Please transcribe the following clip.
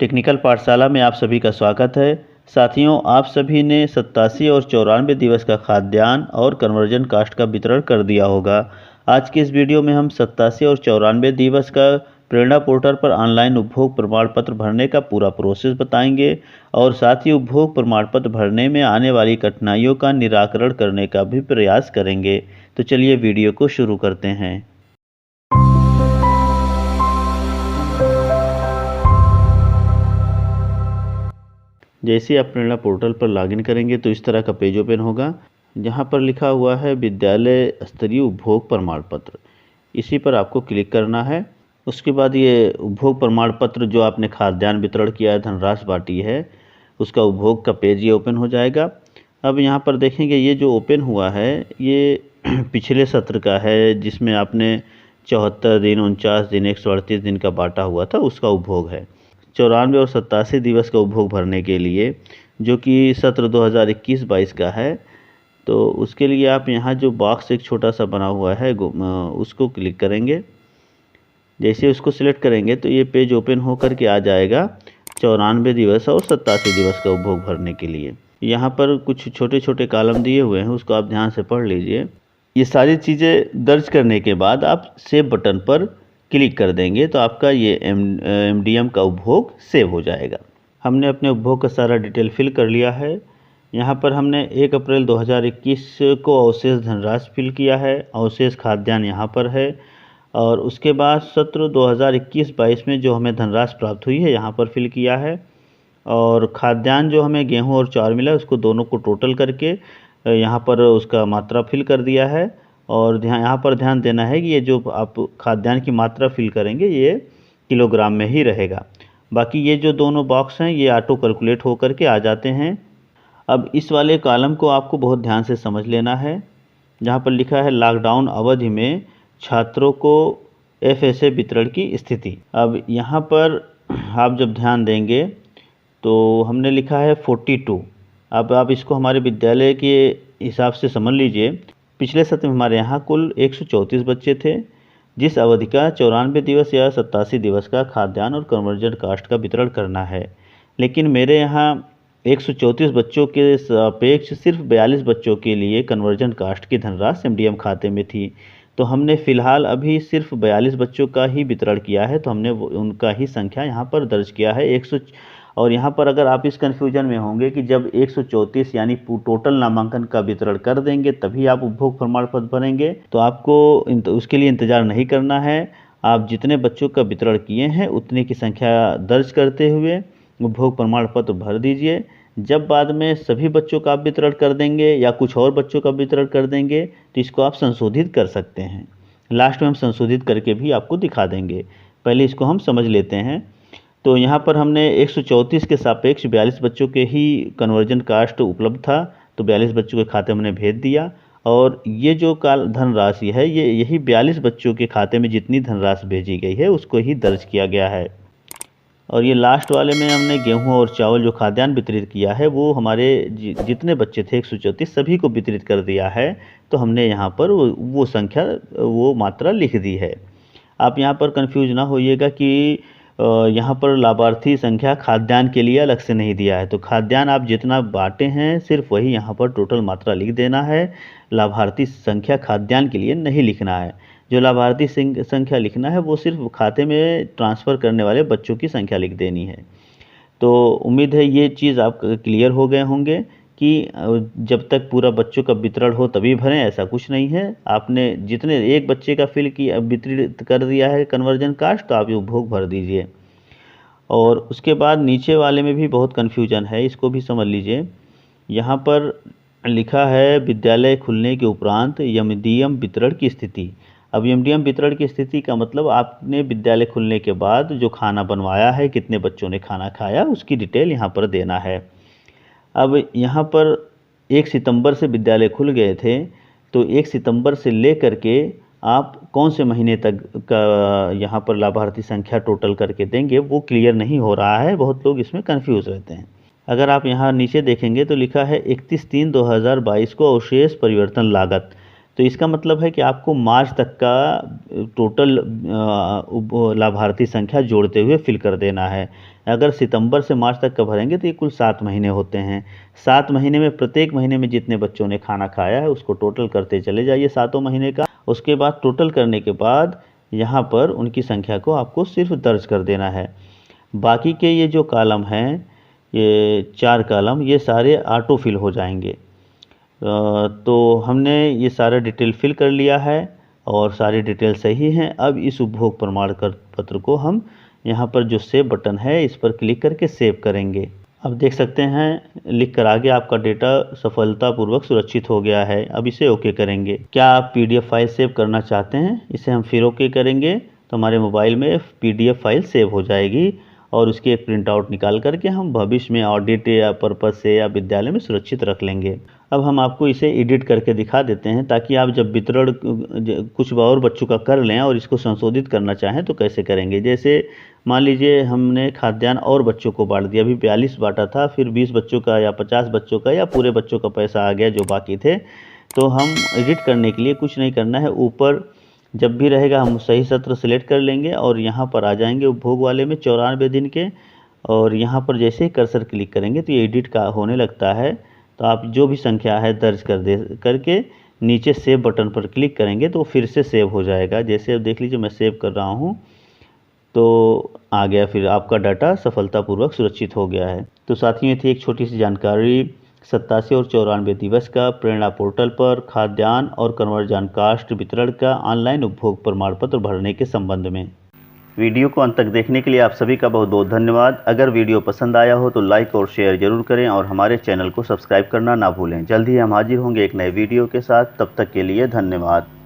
Technical पाठशाला में आप सभी का स्वागत है। साथियों, आप सभी ने 87 और 94 दिवस का खाद्यान्न और कन्वर्जन कास्ट का वितरण कर दिया होगा। आज की इस वीडियो में हम 87 और 94 दिवस का प्रेरणा पोर्टल पर ऑनलाइन उपभोग प्रमाण पत्र भरने का पूरा प्रोसेस बताएंगे और साथ ही उपभोग प्रमाण पत्र भरने में आने वाली कठिनाइयों का निराकरण करने का भी प्रयास करेंगे। तो चलिए वीडियो को शुरू करते हैं। जैसे आप प्रेरणा पोर्टल पर लॉगिन करेंगे तो इस तरह का पेज ओपन होगा, जहां पर लिखा हुआ है विद्यालय स्तरीय उपभोग प्रमाण पत्र। इसी पर आपको क्लिक करना है। उसके बाद ये उपभोग प्रमाण पत्र जो आपने खाद्यान्न वितरण किया है, धनराशि बांटी है, उसका उपभोग का पेज ये ओपन हो जाएगा। अब यहाँ पर देखेंगे ये जो ओपन हुआ है ये पिछले सत्र का है, जिसमें आपने 74 दिन, 49 दिन, 138 दिन का बांटा हुआ था, उसका उपभोग है। 94 और 87 दिवस का उपभोग भरने के लिए, जो कि सत्र 2021-22 का है, तो उसके लिए आप यहाँ जो बॉक्स एक छोटा सा बना हुआ है उसको क्लिक करेंगे। जैसे उसको सिलेक्ट करेंगे तो ये पेज ओपन हो कर के आ जाएगा 94 दिवस और 87 दिवस का उपभोग भरने के लिए। यहाँ पर कुछ छोटे छोटे कॉलम दिए हुए हैं, उसको आप ध्यान से पढ़ लीजिए। ये सारी चीज़ें दर्ज करने के बाद आप सेव बटन पर क्लिक कर देंगे तो आपका ये एमडीएम का उपभोग सेव हो जाएगा। हमने अपने उपभोग का सारा डिटेल फिल कर लिया है। यहाँ पर हमने 1 अप्रैल 2021 को अवशेष धनराशि फिल किया है, अवशेष खाद्यान्न यहाँ पर है, और उसके बाद सत्र 2021-22 में जो हमें धनराशि प्राप्त हुई है यहाँ पर फिल किया है, और खाद्यान्न जो हमें गेहूँ और चावल मिला उसको दोनों को टोटल करके यहाँ पर उसका मात्रा फिल कर दिया है। और यहाँ पर ध्यान देना है कि ये जो आप खाद्यान्न की मात्रा फिल करेंगे ये किलोग्राम में ही रहेगा। बाकी ये जो दोनों बॉक्स हैं ये ऑटो कैलकुलेट हो करके आ जाते हैं। अब इस वाले कॉलम को आपको बहुत ध्यान से समझ लेना है, जहाँ पर लिखा है लॉकडाउन अवधि में छात्रों को एफएसए वितरण की स्थिति। अब यहाँ पर आप जब ध्यान देंगे तो हमने लिखा है 42। अब आप इसको हमारे विद्यालय के हिसाब से समझ लीजिए। पिछले सत्र में हमारे यहाँ कुल 134 बच्चे थे, जिस अवधि का 94 दिवस या 87 दिवस का खाद्यान्न और कन्वर्जन कास्ट का वितरण करना है। लेकिन मेरे यहाँ 134 बच्चों के सापेक्ष सिर्फ 42 बच्चों के लिए कन्वर्जन कास्ट की धनराशि एमडीएम खाते में थी, तो हमने फ़िलहाल अभी सिर्फ 42 बच्चों का ही वितरण किया है, तो हमने उनका ही संख्या यहाँ पर दर्ज किया है 100। और यहाँ पर अगर आप इस कन्फ्यूजन में होंगे कि जब 134 यानी टोटल नामांकन का वितरण कर देंगे तभी आप उपभोग प्रमाण पत्र भरेंगे, तो आपको उसके लिए इंतज़ार नहीं करना है। आप जितने बच्चों का वितरण किए हैं उतने की संख्या दर्ज करते हुए उपभोग प्रमाण पत्र भर दीजिए। जब बाद में सभी बच्चों का आप वितरण कर देंगे या कुछ और बच्चों का वितरण कर देंगे तो इसको आप संशोधित कर सकते हैं। लास्ट में हम संशोधित करके भी आपको दिखा देंगे, पहले इसको हम समझ लेते हैं। तो यहाँ पर हमने 134 के सापेक्ष 42 बच्चों के ही कन्वर्जन कास्ट उपलब्ध था, तो 42 बच्चों के खाते में हमने भेज दिया। और ये जो धनराशि है ये यही 42 बच्चों के खाते में जितनी धनराशि भेजी गई है उसको ही दर्ज किया गया है। और ये लास्ट वाले में हमने गेहूं और चावल जो खाद्यान्न वितरित किया है वो हमारे जितने बच्चे थे 134 सभी को वितरित कर दिया है, तो हमने यहाँ पर वो संख्या, वो मात्रा लिख दी है। आप यहाँ पर कंफ्यूज ना होइएगा कि यहाँ पर लाभार्थी संख्या खाद्यान्न के लिए अलग से नहीं दिया है, तो खाद्यान्न आप जितना बांटे हैं सिर्फ वही यहाँ पर टोटल मात्रा लिख देना है। लाभार्थी संख्या खाद्यान्न के लिए नहीं लिखना है। जो लाभार्थी संख्या लिखना है वो सिर्फ खाते में ट्रांसफ़र करने वाले बच्चों की संख्या लिख देनी है। तो उम्मीद है ये चीज़ आप क्लियर हो गए होंगे कि जब तक पूरा बच्चों का वितरण हो तभी भरें, ऐसा कुछ नहीं है। आपने जितने एक बच्चे का फिल किया, वितरित कर दिया है कन्वर्जन कास्ट, तो आप ये उपभोग भर दीजिए। और उसके बाद नीचे वाले में भी बहुत कन्फ्यूजन है, इसको भी समझ लीजिए। यहाँ पर लिखा है विद्यालय खुलने के उपरांत एमडीएम वितरण की स्थिति। अब एमडीएम वितरण की स्थिति का मतलब आपने विद्यालय खुलने के बाद जो खाना बनवाया है, कितने बच्चों ने खाना खाया, उसकी डिटेल यहाँ पर देना है। अब यहाँ पर 1 सितंबर से विद्यालय खुल गए थे, तो 1 सितंबर से ले करके आप कौन से महीने तक का यहाँ पर लाभार्थी संख्या टोटल करके देंगे वो क्लियर नहीं हो रहा है, बहुत लोग इसमें कंफ्यूज रहते हैं। अगर आप यहाँ नीचे देखेंगे तो लिखा है 31/3/2022 को अवशेष परिवर्तन लागत, तो इसका मतलब है कि आपको मार्च तक का टोटल लाभार्थी संख्या जोड़ते हुए फिल कर देना है। अगर सितंबर से मार्च तक का भरेंगे तो ये कुल 7 महीने होते हैं। 7 महीने में प्रत्येक महीने में जितने बच्चों ने खाना खाया है उसको टोटल करते चले जाइए सातों महीने का। उसके बाद टोटल करने के बाद यहाँ पर उनकी संख्या को आपको सिर्फ दर्ज कर देना है। बाकी के ये जो कॉलम हैं, ये 4 कॉलम, ये सारे ऑटो फिल हो जाएंगे। तो हमने ये सारा डिटेल फिल कर लिया है और सारी डिटेल सही हैं। अब इस उपभोग प्रमाण पत्र को हम यहाँ पर जो सेव बटन है इस पर क्लिक करके सेव करेंगे। अब देख सकते हैं लिख कर आगे आपका डेटा सफलतापूर्वक सुरक्षित हो गया है। अब इसे ओके करेंगे। क्या आप पीडीएफ फाइल सेव करना चाहते हैं? इसे हम फिर ओके करेंगे तो हमारे मोबाइल में पीडीएफ फाइल सेव हो जाएगी और उसकी एक प्रिंट आउट निकाल करके हम भविष्य में ऑडिट या पर्पज़ से या विद्यालय में सुरक्षित रख लेंगे। अब हम आपको इसे एडिट करके दिखा देते हैं ताकि आप जब वितरण कुछ और बच्चों का कर लें और इसको संशोधित करना चाहें तो कैसे करेंगे। जैसे मान लीजिए हमने खाद्यान्न और बच्चों को बांट दिया, अभी 42 बांटा था, फिर 20 बच्चों का या 50 बच्चों का या पूरे बच्चों का पैसा आ गया जो बाकी थे। तो हम एडिट करने के लिए कुछ नहीं करना है, ऊपर जब भी रहेगा हम सही सत्र सेलेक्ट कर लेंगे और यहाँ पर आ जाएंगे उपभोग वाले में 94 दिन के, और यहाँ पर जैसे ही कर्सर क्लिक करेंगे तो ये एडिट का होने लगता है। तो आप जो भी संख्या है दर्ज करके नीचे सेव बटन पर क्लिक करेंगे तो फिर से सेव हो जाएगा। जैसे अब देख लीजिए मैं सेव कर रहा हूँ तो आ गया, फिर आपका डाटा सफलतापूर्वक सुरक्षित हो गया है। तो साथियों, ये थी एक छोटी सी जानकारी 87 और 94 दिवस का प्रेरणा पोर्टल पर खाद्यान्न और कन्वर्जन कास्ट वितरण का ऑनलाइन उपभोग प्रमाण पत्र भरने के संबंध में। वीडियो को अंत तक देखने के लिए आप सभी का बहुत बहुत धन्यवाद। अगर वीडियो पसंद आया हो तो लाइक और शेयर जरूर करें और हमारे चैनल को सब्सक्राइब करना ना भूलें। जल्द ही हम हाजिर होंगे एक नए वीडियो के साथ, तब तक के लिए धन्यवाद।